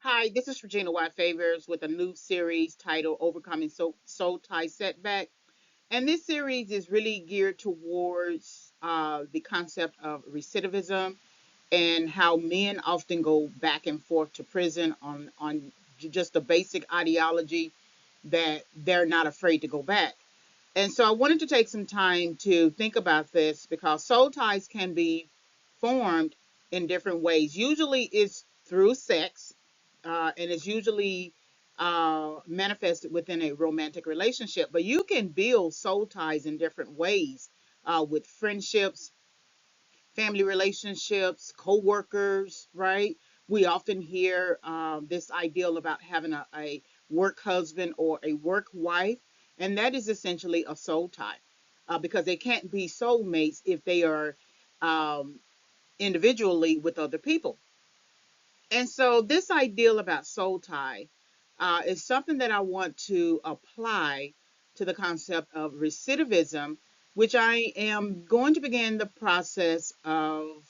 Hi, this is Regina White Favors with a new series titled Overcoming Soul-Tie Setback. And this series is really geared towards the concept of recidivism and how men often go back and forth to prison on just the basic ideology that they're not afraid to go back. And so I wanted to take some time to think about this because soul ties can be formed in different ways. Usually it's through sex, and it's usually manifested within a romantic relationship. But you can build soul ties in different ways with friendships, family relationships, co-workers, right? We often hear this ideal about having a work husband or a work wife, and that is essentially a soul tie because they can't be soulmates if they are um, individually with other people. And so, this ideal about soul tie is something that I want to apply to the concept of recidivism, which I am going to begin the process of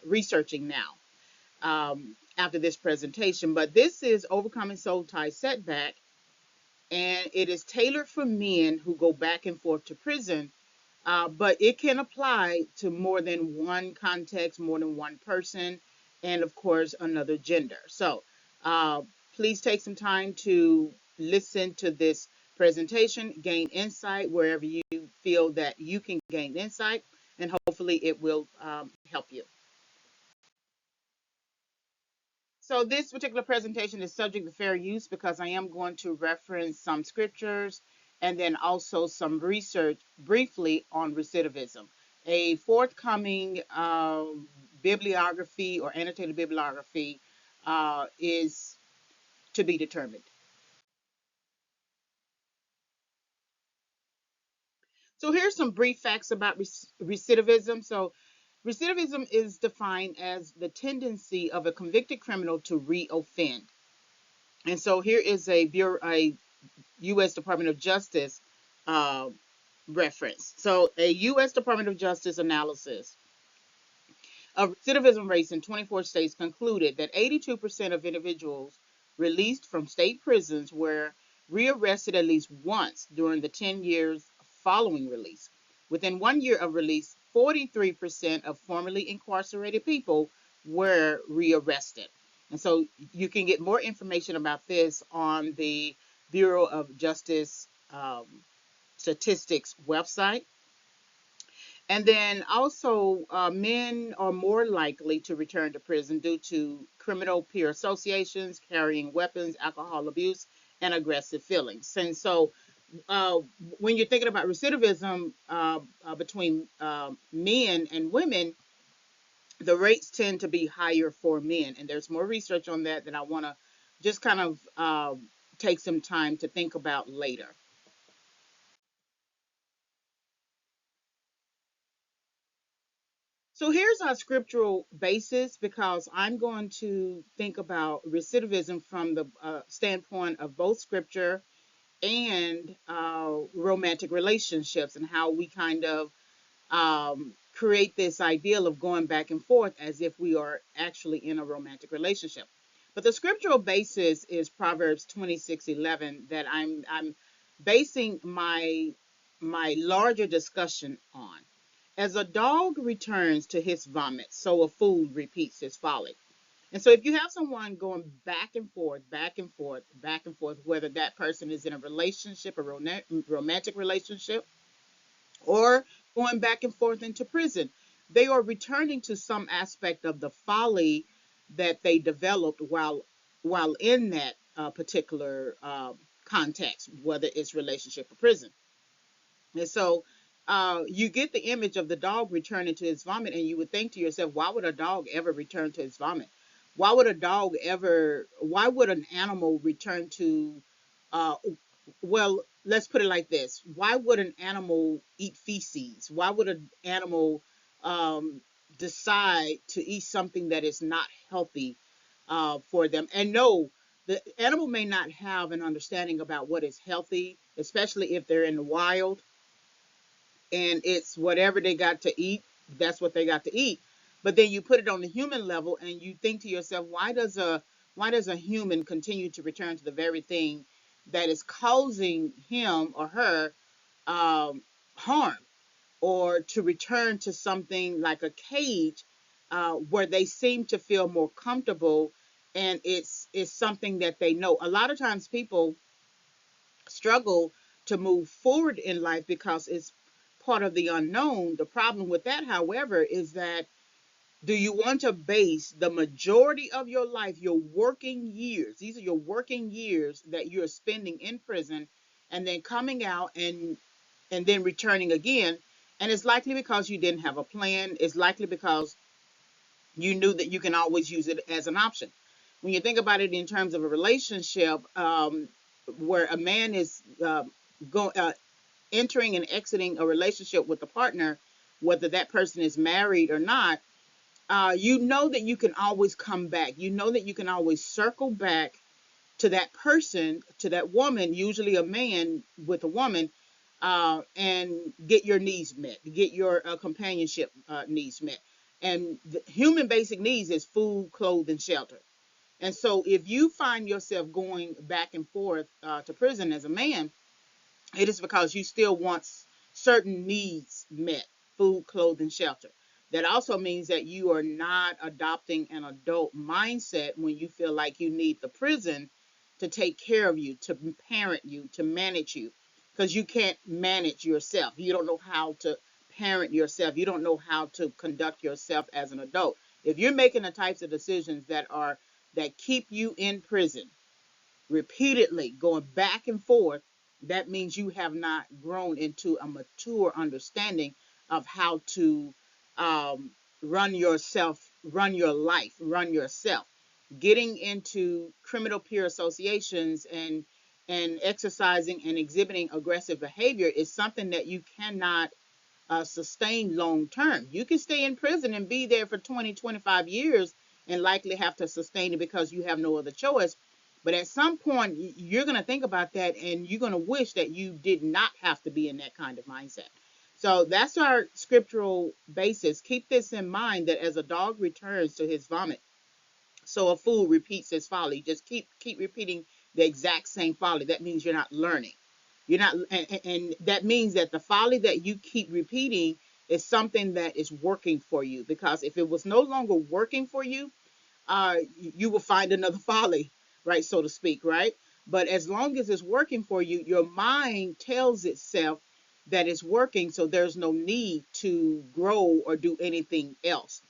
researching now after this presentation. But this is Overcoming Soul Tie Setback, and it is tailored for men who go back and forth to prison. But it can apply to more than one context, more than one person, and of course, another gender. So uh, please take some time to listen to this presentation, gain insight wherever you feel that you can gain insight, and hopefully it will help you. So this particular presentation is subject to fair use because I am going to reference some scriptures and then also some research briefly on recidivism. A forthcoming bibliography or annotated bibliography is to be determined. So here's some brief facts about recidivism. So recidivism is defined as the tendency of a convicted criminal to reoffend. And so here is a U.S. Department of Justice uh, reference. So, a U.S. Department of Justice analysis of recidivism rates in 24 states concluded that 82% of individuals released from state prisons were rearrested at least once during the 10 years following release. Within 1 year of release, 43% of formerly incarcerated people were rearrested. And so you can get more information about this on the Bureau of Justice Statistics website. And then also, men are more likely to return to prison due to criminal peer associations, carrying weapons, alcohol abuse, and aggressive feelings. And so, uh, when you're thinking about recidivism between men and women, the rates tend to be higher for men. And there's more research on that I want to just kind of take some time to think about later. So here's our scriptural basis because I'm going to think about recidivism from the standpoint of both scripture and romantic relationships and how we kind of create this ideal of going back and forth as if we are actually in a romantic relationship. But the scriptural basis is Proverbs 26:11 that I'm basing my larger discussion on. As a dog returns to his vomit, so a fool repeats his folly. And so if you have someone going back and forth, back and forth, back and forth, whether that person is in a relationship, a romantic relationship, or going back and forth into prison, they are returning to some aspect of the folly that they developed while in that particular context, whether it's relationship or prison. And so you get the image of the dog returning to his vomit, and you would think to yourself, why would a dog ever return to his vomit? Why would an animal return to, uh, well, let's put it like this. Why would an animal eat feces? Why would an animal um, decide to eat something that is not healthy for them? And no, the animal may not have an understanding about what is healthy, especially if they're in the wild and it's whatever they got to eat, that's what they got to eat. But then you put it on the human level and you think to yourself, Why does a human continue to return to the very thing that is causing him or her um, harm, or to return to something like a cage where they seem to feel more comfortable, and it's something that they know. A lot of times people struggle to move forward in life because it's part of the unknown. The problem with that, however, is that do you want to base the majority of your life, your working years, these are your working years that you're spending in prison, and then coming out and then returning again? And it's likely because you didn't have a plan. It's likely because you knew that you can always use it as an option. When you think about it in terms of a relationship, where a man is go, entering and exiting a relationship with a partner, whether that person is married or not, you know that you can always come back. You know that you can always circle back to that person, to that woman, usually a man with a woman, and get your needs met, get your companionship needs met. And the human basic needs is food, clothes, and shelter. And so if you find yourself going back and forth to prison as a man, it is because you still want certain needs met: food, clothing, shelter. That also means that you are not adopting an adult mindset when you feel like you need the prison to take care of you, to parent you, to manage you, because you can't manage yourself. You don't know how to parent yourself. You don't know how to conduct yourself as an adult. If you're making the types of decisions that keep you in prison, repeatedly going back and forth, that means you have not grown into a mature understanding of how to um, run yourself, run your life, run yourself. Getting into criminal peer associations and exercising and exhibiting aggressive behavior is something that you cannot sustain long term. You can stay in prison and be there for 20, 25 years and likely have to sustain it because you have no other choice. But at some point, you're going to think about that and you're going to wish that you did not have to be in that kind of mindset. So that's our scriptural basis. Keep this in mind, that as a dog returns to his vomit, so a fool repeats his folly. Just keep repeating the exact same folly. That means you're not learning. You're not, and that means that the folly that you keep repeating is something that is working for you. Because if it was no longer working for you, you will find another folly, right, so to speak, right? But as long as it's working for you, your mind tells itself that it's working, so there's no need to grow or do anything else.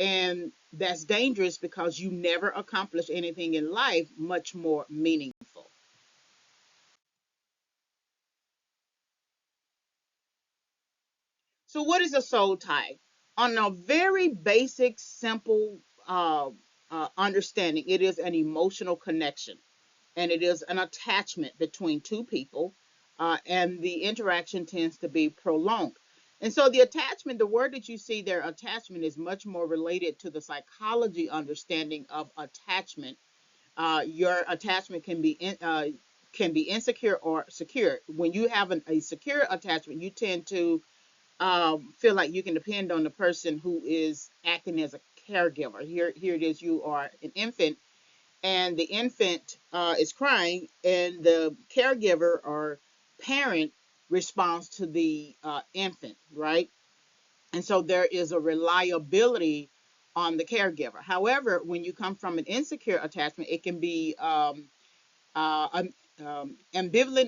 And that's dangerous because you never accomplish anything in life much more meaningful. So, what is a soul tie? On a very basic, simple understanding, it is an emotional connection, and it is an attachment between two people, and the interaction tends to be prolonged. And so, the attachment, the word that you see there, attachment, is much more related to the psychology understanding of attachment. Your attachment can be insecure or secure. When you have a secure attachment, you tend to feel like you can depend on the person who is acting as a caregiver. Here it is: you are an infant, and the infant is crying, and the caregiver or parent responds to the infant, right? And so there is a reliability on the caregiver. However, when you come from an insecure attachment, it can be ambivalent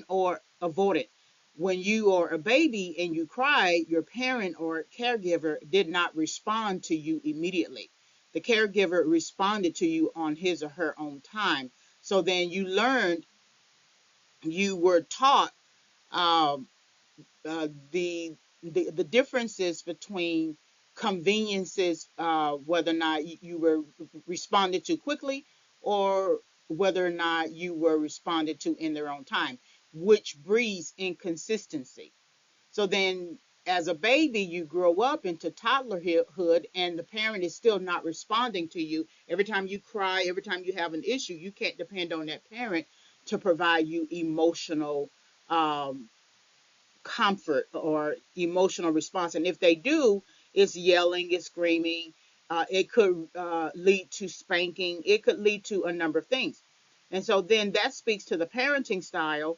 or avoidant. When you are a baby and you cry, your parent or caregiver did not respond to you immediately. The caregiver responded to you on his or her own time. So then you learned, you were taught um, the, the differences between conveniences, whether or not you were responded to quickly, or whether or not you were responded to in their own time, which breeds inconsistency. So then, as a baby, you grow up into toddlerhood, and the parent is still not responding to you. Every time you cry, every time you have an issue, you can't depend on that parent to provide you emotional um, comfort or emotional response. And if they do, it's yelling, it's screaming, It could lead to spanking. It could lead to a number of things. And so then that speaks to the parenting style,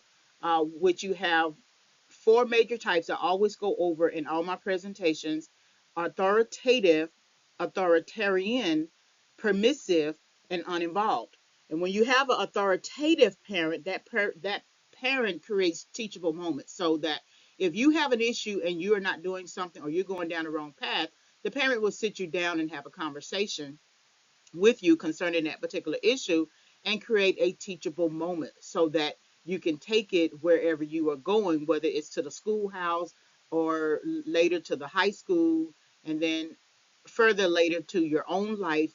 which you have four major types I always go over in all my presentations: authoritative, authoritarian, permissive, and uninvolved. And when you have an authoritative parent, that parent creates teachable moments, so that if you have an issue and you're not doing something or you're going down the wrong path, the parent will sit you down and have a conversation with you concerning that particular issue and create a teachable moment so that you can take it wherever you are going, whether it's to the schoolhouse or later to the high school, and then further later to your own life,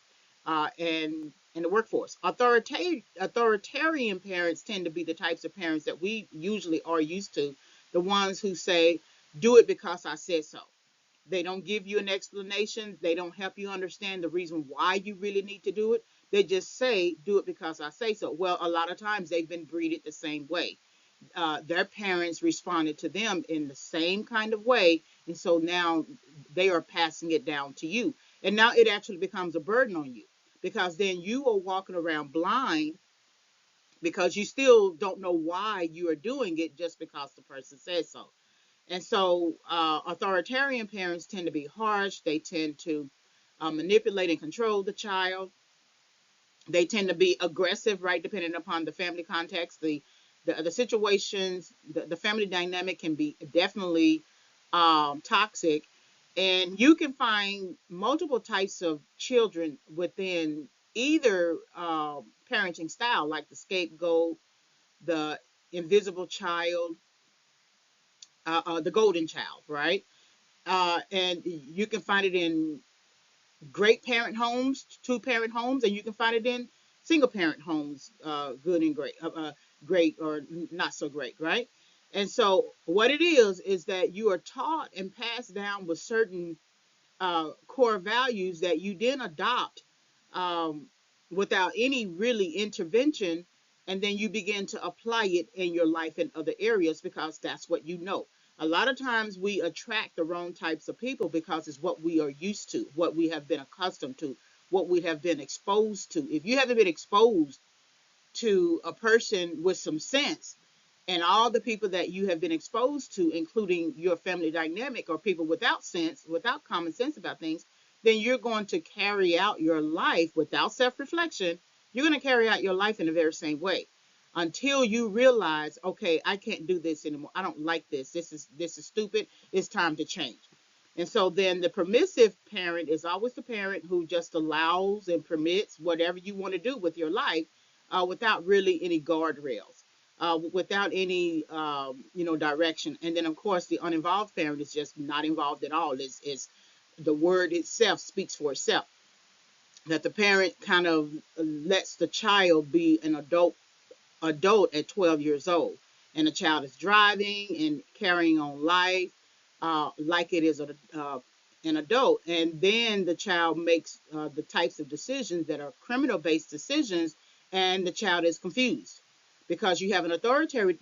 and in the workforce. Authoritarian parents tend to be the types of parents that we usually are used to, the ones who say, do it because I said so. They don't give you an explanation. They don't help you understand the reason why you really need to do it. They just say, do it because I say so. Well, a lot of times they've been breeded the same way. Their parents responded to them in the same kind of way. And so now they are passing it down to you. And now it actually becomes a burden on you, because then you are walking around blind because you still don't know why you are doing it just because the person says so. And so authoritarian parents tend to be harsh. They tend to manipulate and control the child. They tend to be aggressive, right, depending upon the family context. The situations, the family dynamic can be definitely toxic. And you can find multiple types of children within either parenting style, like the scapegoat, the invisible child, the golden child, right? And you can find it in great parent homes, two parent homes, and you can find it in single parent homes, good and great, great or not so great, right? And so what it is that you are taught and passed down with certain core values that you then adopt, um, without any really intervention, and then you begin to apply it in your life in other areas because that's what you know. A lot of times we attract the wrong types of people because it's what we are used to, what we have been accustomed to, what we have been exposed to. If you haven't been exposed to a person with some sense, and all the people that you have been exposed to, including your family dynamic, or people without sense, without common sense about things, then you're going to carry out your life without self-reflection. You're going to carry out your life in the very same way until you realize, okay, I can't do this anymore. I don't like this. This is stupid. It's time to change. And so then the permissive parent is always the parent who just allows and permits whatever you want to do with your life, without really any guardrails, without any direction. And then of course the uninvolved parent is just not involved at all. Is the word itself speaks for itself. That the parent kind of lets the child be an adult at 12 years old, and the child is driving and carrying on life like it is an adult, and then the child makes the types of decisions that are criminal based decisions, and the child is confused because you have an authority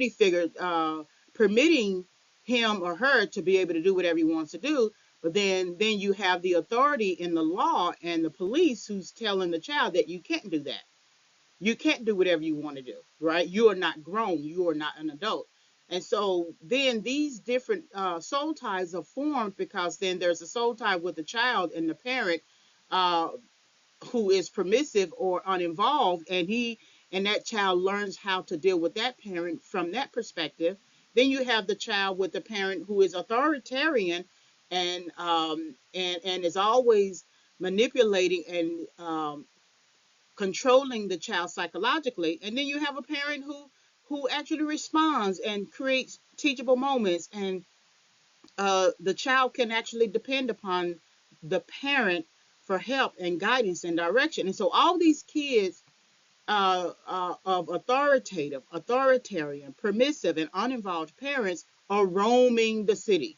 figure permitting him or her to be able to do whatever he wants to do. But then you have the authority in the law and the police who's telling the child that you can't do that. You can't do whatever you want to do, right? You are not grown. You are not an adult. And so then these different soul ties are formed because then there's a soul tie with the child and the parent, uh, who is permissive or uninvolved, and that child learns how to deal with that parent from that perspective. Then you have the child with the parent who is authoritarian and is always manipulating and controlling the child psychologically. And then you have a parent who actually responds and creates teachable moments, and the child can actually depend upon the parent for help and guidance and direction. And so all these kids of authoritative, authoritarian, permissive, and uninvolved parents are roaming the city,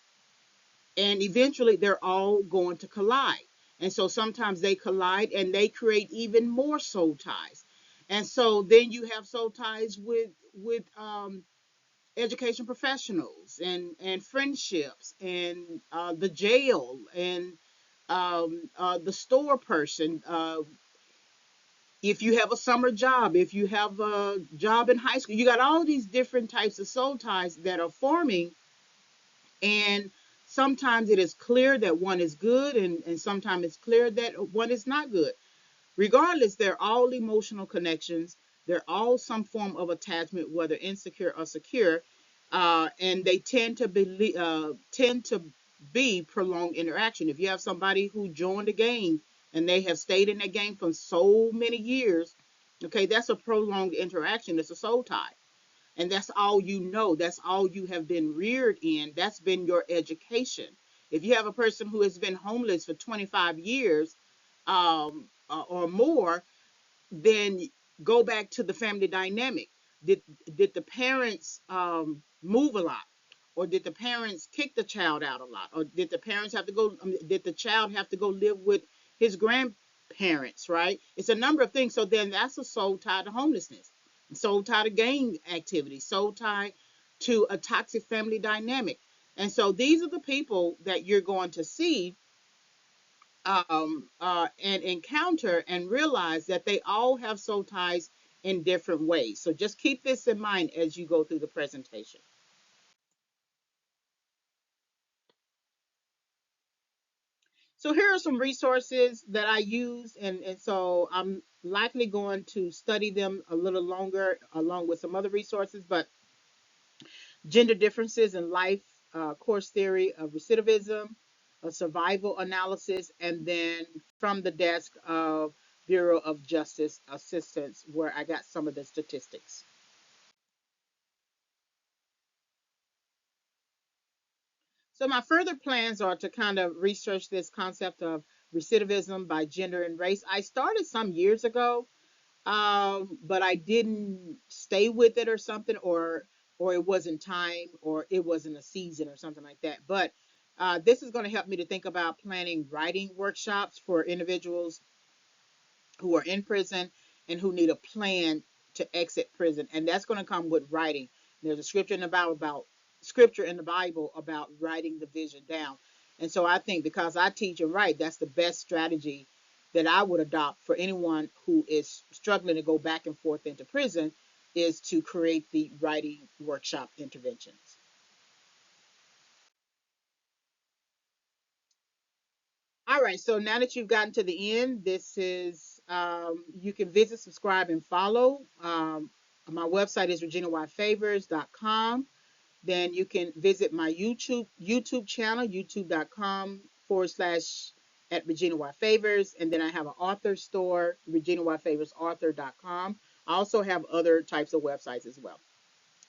and eventually they're all going to collide. And so sometimes they collide and they create even more soul ties. And so then you have soul ties with education professionals and friendships and the jail and the store person, if you have a summer job, if you have a job in high school, you got all these different types of soul ties that are forming. And sometimes it is clear that one is good, and sometimes it's clear that one is not good. Regardless, they're all emotional connections. They're all some form of attachment, whether insecure or secure, and they tend to be prolonged interaction. If you have somebody who joined a game and they have stayed in that game for so many years, okay, that's a prolonged interaction. It's a soul tie, and that's all you know. That's all you have been reared in. That's been your education. If you have a person who has been homeless for 25 years or more, then go back to the family dynamic. Did the parents move a lot, or did the parents kick the child out a lot, or did the parents have to go? Did the child have to go live with his grandparents? Right. It's a number of things. So then that's a soul tie to homelessness, soul tie to gang activity, soul tie to a toxic family dynamic. And so these are the people that you're going to see and encounter and realize that they all have soul ties in different ways. So just keep this in mind as you go through the presentation. So here are some resources that I use, and so I'm likely going to study them a little longer along with some other resources. But gender differences in life, course theory of recidivism, a survival analysis, and then from the desk of Bureau of Justice Assistance, where I got some of the statistics. So my further plans are to kind of research this concept of recidivism by gender and race. I started some years ago, but I didn't stay with it or something, or it wasn't time, or it wasn't a season or something like that. But this is going to help me to think about planning writing workshops for individuals who are in prison and who need a plan to exit prison, and that's going to come with writing. There's a scripture in the Bible about writing the vision down, and so I think because I teach and write, that's the best strategy that I would adopt for anyone who is struggling to go back and forth into prison, is to create the writing workshop interventions. All right, so now that you've gotten to the end, this is you can visit, subscribe, and follow. My website is reginayfavors.com. Then you can visit my YouTube channel, youtube.com// at Regina Y. Favors. And then I have an author store, reginayfavorsauthor.com. I also have other types of websites as well.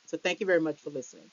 So thank you very much for listening.